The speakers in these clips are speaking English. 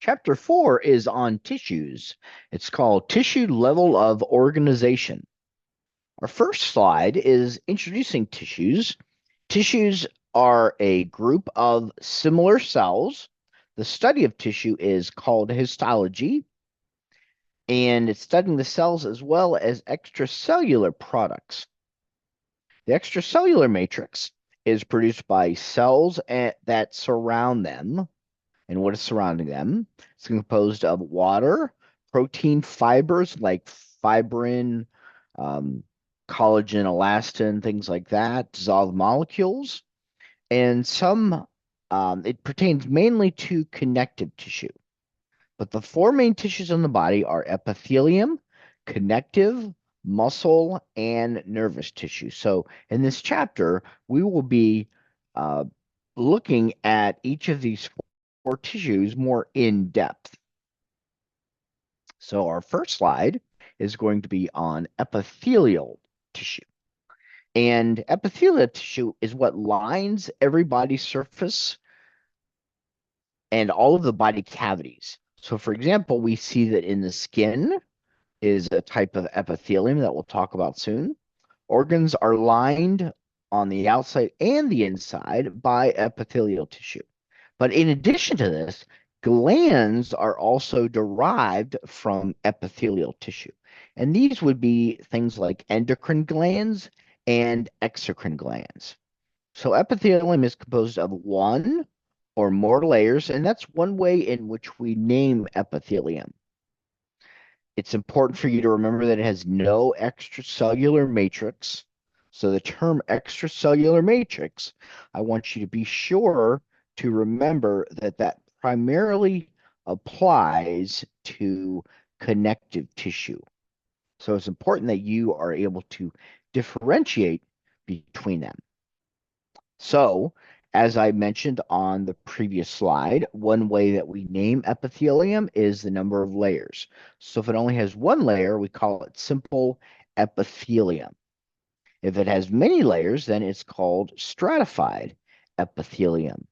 Chapter 4 is on tissues. It's called Tissue Level of Organization. Our first slide is introducing tissues. Tissues are a group of similar cells. The study of tissue is called histology, and it's studying the cells as well as extracellular products. The extracellular matrix is produced by cells that surround them. And what is surrounding them? It's composed of water, protein fibers like fibrin, um, collagen, elastin, things like that, dissolved molecules, and it pertains mainly to connective tissue. But the four main tissues in the body are epithelium, connective, muscle, and nervous tissue. So in this chapter, we will be uh, looking at each of these four tissues more in depth. So our first slide is going to be on epithelial tissue. And epithelial tissue is what lines every body surface and all of the body cavities. So for example, we see that in the skin is a type of epithelium that we'll talk about soon. Organs are lined on the outside and the inside by epithelial tissue. But in addition to this, glands are also derived from epithelial tissue. And these would be things like endocrine glands and exocrine glands. So epithelium is composed of one or more layers, and that's one way in which we name epithelium. It's important for you to remember that it has no extracellular matrix. So the term extracellular matrix, I want you to be sure to remember that that primarily applies to connective tissue. So it's important that you are able to differentiate between them. So, as I mentioned on the previous slide, one way that we name epithelium is the number of layers. So if it only has one layer, we call it simple epithelium. If it has many layers, then it's called stratified epithelium.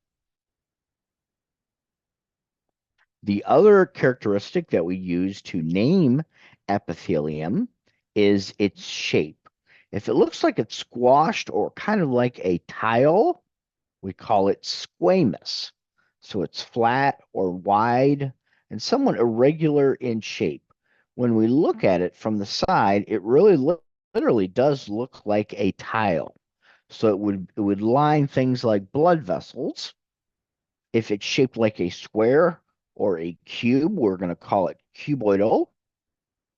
The other characteristic that we use to name epithelium is its shape. If it looks like it's squashed or kind of like a tile, we call it squamous. So it's flat or wide and somewhat irregular in shape. When we look at it from the side, it really literally does look like a tile. So it would line things like blood vessels. If it's shaped like a square or a cube, we're going to call it cuboidal.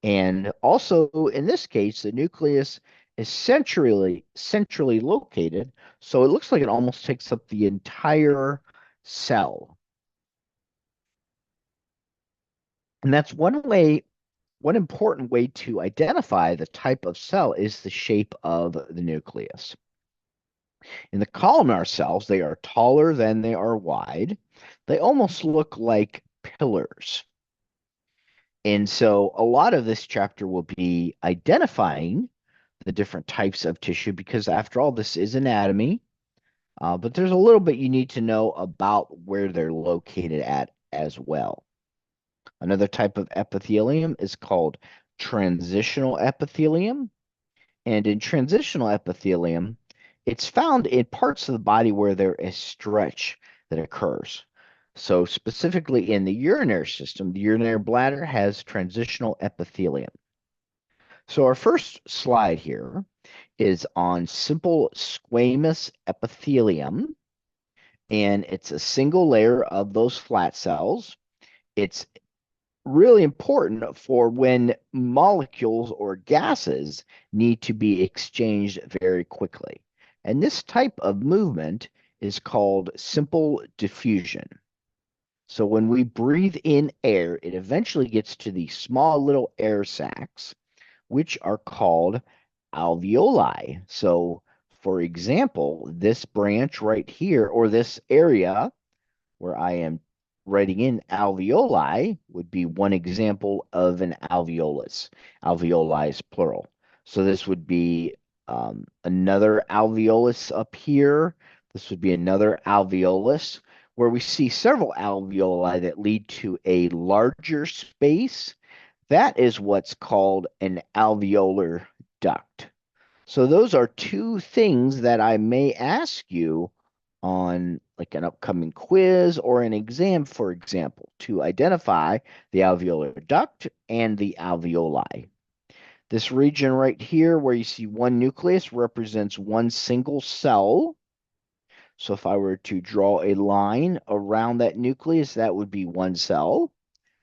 And also, in this case, the nucleus is centrally located, so it looks like it almost takes up the entire cell. And that's one important way to identify the type of cell is the shape of the nucleus. In the columnar cells, they are taller than they are wide. They almost look like pillars. And so a lot of this chapter will be identifying the different types of tissue because after all, this is anatomy. But there's a little bit you need to know about where they're located at as well. Another type of epithelium is called transitional epithelium. And in transitional epithelium, it's found in parts of the body where there is stretch that occurs. So specifically in the urinary system, the urinary bladder has transitional epithelium. So our first slide here is on simple squamous epithelium, and it's a single layer of those flat cells. It's really important for when molecules or gases need to be exchanged very quickly. And this type of movement is called simple diffusion. So when we breathe in air, it eventually gets to these small little air sacs, which are called alveoli. So, for example, this branch right here, or this area where I am writing in alveoli, would be one example of an alveolus. Alveoli is plural. So this would be another alveolus up here. This would be another alveolus. where we see several alveoli that lead to a larger space, that is what's called an alveolar duct. So those are two things that I may ask you on like an upcoming quiz or an exam, for example, to identify the alveolar duct and the alveoli. This region right here where you see one nucleus represents one single cell. So if I were to draw a line around that nucleus, that would be one cell.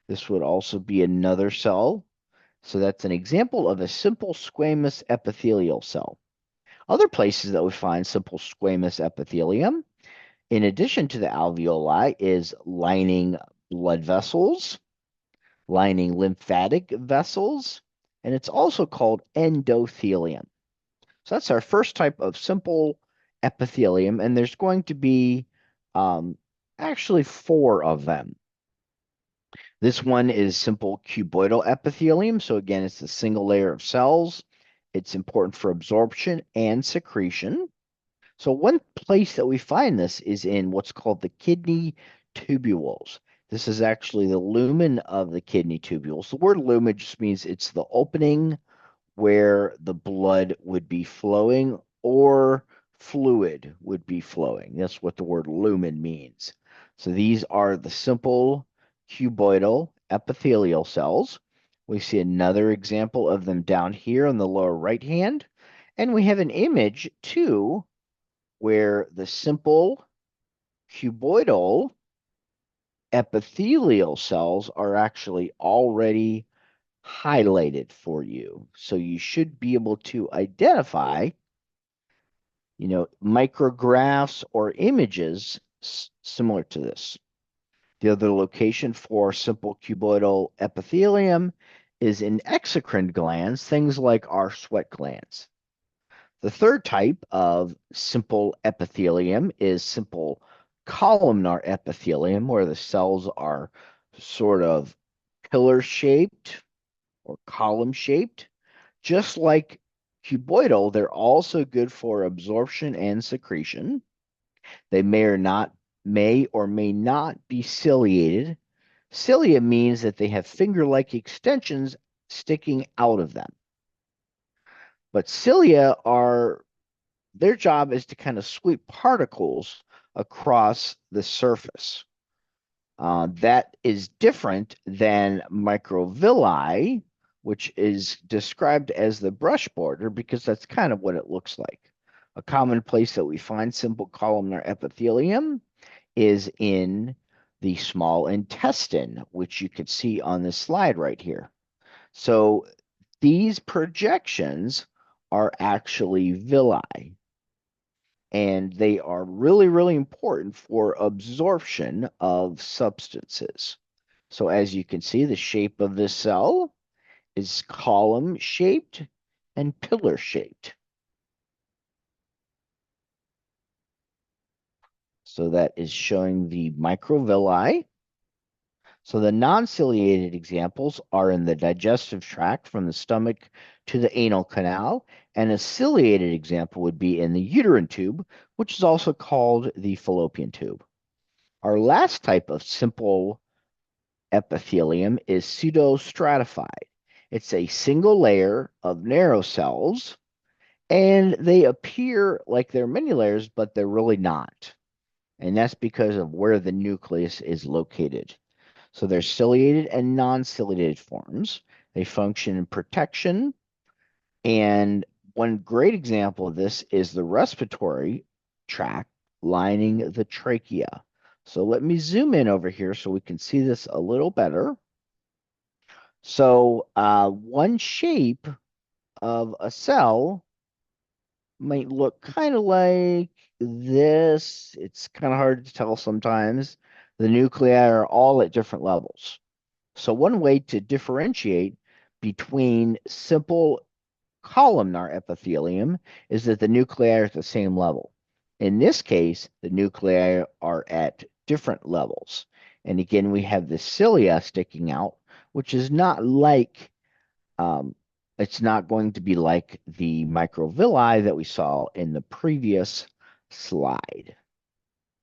This would also be another cell. So that's an example of a simple squamous epithelial cell. Other places that we find simple squamous epithelium, in addition to the alveoli, is lining blood vessels, lining lymphatic vessels, and it's also called endothelium. So that's our first type of simple epithelium, and there's going to be actually four of them. This one is simple cuboidal epithelium. So again, it's a single layer of cells. It's important for absorption and secretion. So one place that we find this is in what's called the kidney tubules. This is actually the lumen of the kidney tubules. The word lumen just means it's the opening where the blood would be flowing or fluid would be flowing. That's what the word lumen means. So these are the simple cuboidal epithelial cells. We see another example of them down here on the lower right hand. And we have an image too where the simple cuboidal epithelial cells are actually already highlighted for you. So you should be able to identify, micrographs or images similar to this. The other location for simple cuboidal epithelium is in exocrine glands, things like our sweat glands. The third type of simple epithelium is simple columnar epithelium, where the cells are sort of pillar shaped or column shaped. Just like cuboidal, they're also good for absorption and secretion. They may or may not be ciliated. Cilia means that they have finger-like extensions sticking out of them. But cilia their job is to kind of sweep particles across the surface. That is different than microvilli, which is described as the brush border because that's kind of what it looks like. A common place that we find simple columnar epithelium is in the small intestine, which you can see on this slide right here. So these projections are actually villi, and they are really, really important for absorption of substances. So as you can see, the shape of this cell is column shaped and pillar shaped. So that is showing the microvilli. So the non-ciliated examples are in the digestive tract from the stomach to the anal canal, and a ciliated example would be in the uterine tube, which is also called the fallopian tube. Our last type of simple epithelium is pseudostratified. It's a single layer of narrow cells, and they appear like they're many layers, but they're really not. And that's because of where the nucleus is located. So there's ciliated and non-ciliated forms. They function in protection. And one great example of this is the respiratory tract lining the trachea. So let me zoom in over here so we can see this a little better. So one shape of a cell might look kind of like this. It's kind of hard to tell sometimes. The nuclei are all at different levels. So one way to differentiate between simple columnar epithelium is that the nuclei are at the same level. In this case, the nuclei are at different levels. And again, we have the cilia sticking out, which is not like, it's not going to be like the microvilli that we saw in the previous slide.